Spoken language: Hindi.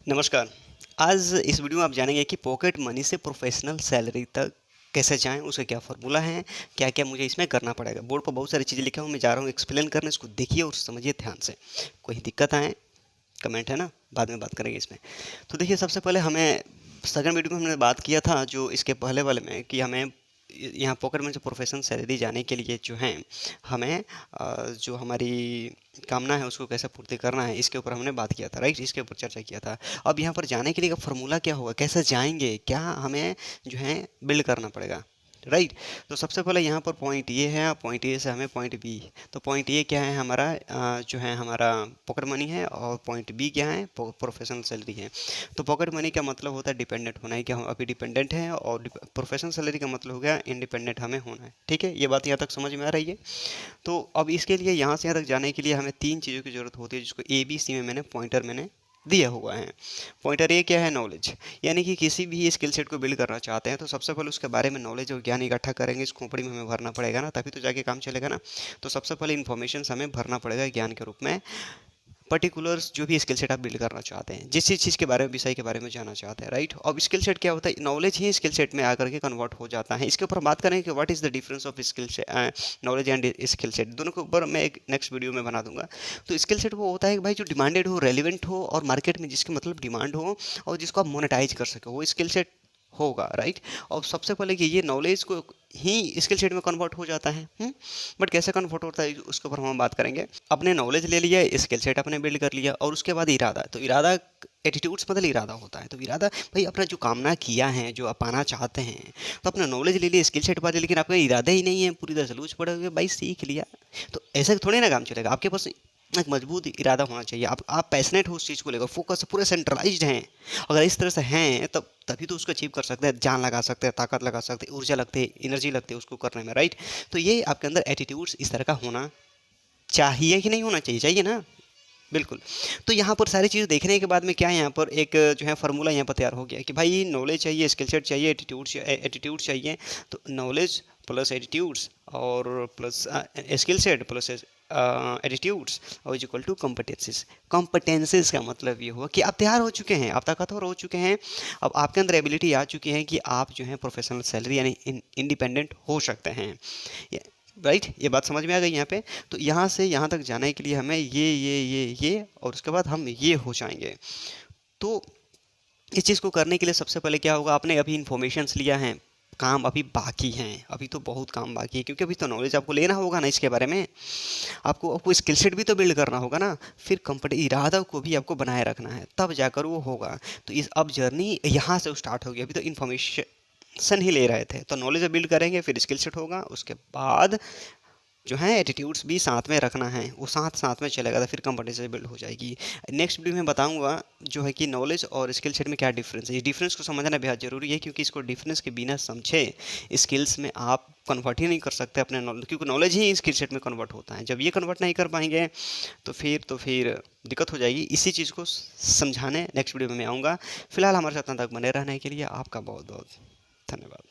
नमस्कार। आज इस वीडियो में आप जानेंगे कि पॉकेट मनी से प्रोफेशनल सैलरी तक कैसे जाएँ, उसका क्या फ़ॉर्मूला है, क्या-क्या मुझे इसमें करना पड़ेगा। बोर्ड पर बहुत सारी चीज़ें लिखा हूँ, मैं जा रहा हूँ एक्सप्लेन करने, इसको देखिए और समझिए ध्यान से। कोई दिक्कत आए, कमेंट है ना, बाद में बात करेंगे इसमें। तो देखिए सबसे पहले हमें सेकंड वीडियो में हमने बात किया था जो इसके पहले वाले में कि हमें यहाँ पॉकेट मनी से प्रोफेशनल सैलरी जाने के लिए जो है हमें जो हमारी कामना है उसको कैसे पूर्ति करना है इसके ऊपर हमने बात किया था, राइट। इसके ऊपर चर्चा किया था। अब यहाँ पर जाने के लिए का फार्मूला क्या होगा, कैसे जाएंगे, क्या हमें जो है बिल्ड करना पड़ेगा, राइट। तो सबसे पहले यहाँ पर पॉइंट ये है, पॉइंट ए से हमें पॉइंट बी। तो पॉइंट ए क्या है हमारा, जो है हमारा पॉकेट मनी है, और पॉइंट बी क्या है, प्रोफेशनल सैलरी है। तो पॉकेट मनी का मतलब होता है डिपेंडेंट होना है कि हम अभी डिपेंडेंट हैं, और प्रोफेशनल सैलरी का मतलब हो गया इंडिपेंडेंट हमें होना है। ठीक है, ये बात यहाँ तक समझ में आ रही है। तो अब इसके लिए यहाँ से यहाँ तक जाने के लिए हमें तीन चीज़ों की ज़रूरत होती है, जिसको ए बी सी में मैंने दिया हुआ है। पॉइंटर ए क्या है, नॉलेज। यानी कि किसी भी स्किल सेट को बिल्ड करना चाहते हैं तो सबसे पहले उसके बारे में नॉलेज और ज्ञान इकट्ठा करेंगे, इस खोपड़ी में हमें भरना पड़ेगा ना, तभी तो जाके काम चलेगा ना। तो सबसे पहले इन्फॉर्मेशन हमें भरना पड़ेगा ज्ञान के रूप में, पर्टिकुलर्स जो भी स्किल सेट आप बिल्ड करना चाहते हैं, जिस चीज़ के बारे में, विषय के बारे में जानना चाहते हैं, राइट। अब स्किल सेट क्या होता है, नॉलेज ही स्किल सेट में आकर के कन्वर्ट हो जाता है। इसके ऊपर हम बात करेंगे कि what is the difference of skill knowledge and skill set, दोनों के ऊपर मैं एक नेक्स्ट वीडियो में बना दूंगा। तो स्किल सेट वो होता है कि भाई जो डिमांडेड हो, रेलिवेंट हो, और मार्केट में जिसकी मतलब डिमांड हो और जिसको आप मोनेटाइज कर सको, वो स्किल सेट होगा, राइट। और सबसे पहले कि ये नॉलेज को ही स्किल सेट में कन्वर्ट हो जाता है। बट कैसे कन्वर्ट होता है उसके ऊपर हम बात करेंगे। अपने नॉलेज ले लिया, स्किल सेट अपने बिल्ड कर लिया, और उसके बाद इरादा। तो इरादा, एटीट्यूड्स मतलब इरादा होता है। तो इरादा भाई अपना जो कामना किया है, जो आप पाना चाहते हैं, तो अपना नॉलेज ले लिया, स्किल सेट पा लिया, लेकिन आपका इरादा ही नहीं है, पूरी तरह से लूज पड़े हुए, भाई सीख लिया तो ऐसे थोड़ी ना काम चलेगा। आपके पास एक मजबूत इरादा होना चाहिए, आप पैशनेट हो उस चीज़ को लेकर, फोकस पूरे सेंट्रलाइज्ड हैं। अगर इस तरह से हैं तब तभी तो उसको अचीव कर सकते हैं, जान लगा सकते हैं, ताकत लगा सकते हैं, ऊर्जा लगती है, एनर्जी लगती है उसको करने में, राइट। तो ये आपके अंदर एटीट्यूड्स इस तरह का होना चाहिए कि नहीं होना चाहिए, चाहिए ना, बिल्कुल। तो यहाँ पर सारी चीज़ देखने के बाद में क्या है, यहाँ पर एक जो है फार्मूला यहाँ पर तैयार हो गया कि भाई नॉलेज चाहिए, स्किल सेट चाहिए, एटीट्यूड चाहिए। तो नॉलेज प्लस एटीट्यूड्स और plus skill set plus attitudes और is equal to competencies. Competencies का मतलब ये हुआ कि आप तैयार हो चुके हैं, आप ताकतवर हो चुके हैं, अब आपके अंदर एबिलिटी आ चुकी है कि आप जो है प्रोफेशनल सैलरी यानी इंडिपेंडेंट हो सकते हैं, राइट। ये बात समझ में आ गई यहाँ पे। तो यहाँ से यहाँ तक जाने के लिए हमें ये और उसके बाद हम ये हो जाएंगे। तो इस चीज़ को करने के लिए सबसे पहले क्या होगा, आपने अभी इन्फॉर्मेशंस लिया है, काम अभी बाकी हैं, अभी तो बहुत काम बाकी है, क्योंकि अभी तो नॉलेज आपको लेना होगा ना इसके बारे में, आपको स्किल सेट भी तो बिल्ड करना होगा ना, फिर कंपनी इरादा को भी आपको बनाए रखना है, तब जाकर वो होगा। तो इस अब जर्नी यहाँ से स्टार्ट होगी, अभी तो इन्फॉर्मेशन ही ले रहे थे, तो नॉलेज बिल्ड करेंगे, फिर स्किल सेट होगा, उसके बाद जो है एटीट्यूड्स भी साथ में रखना है, वो साथ साथ में चलेगा तो फिर कंपटीशन बिल्ड हो जाएगी। नेक्स्ट वीडियो में बताऊंगा जो है कि नॉलेज और स्किल सेट में क्या डिफरेंस है। इस डिफरेंस को समझना बेहद ज़रूरी है, क्योंकि इसको डिफरेंस के बिना समझे स्किल्स में आप कन्वर्ट ही नहीं कर सकते अपने नॉलेज, क्योंकि नॉलेज ही स्किल सेट में कन्वर्ट होता है। जब ये कन्वर्ट नहीं कर पाएंगे तो फिर दिक्कत हो जाएगी। इसी चीज़ को समझाने नेक्स्ट वीडियो में मैं आऊँगा। फिलहाल हमारे साथ तक बने रहने के लिए आपका बहुत बहुत धन्यवाद।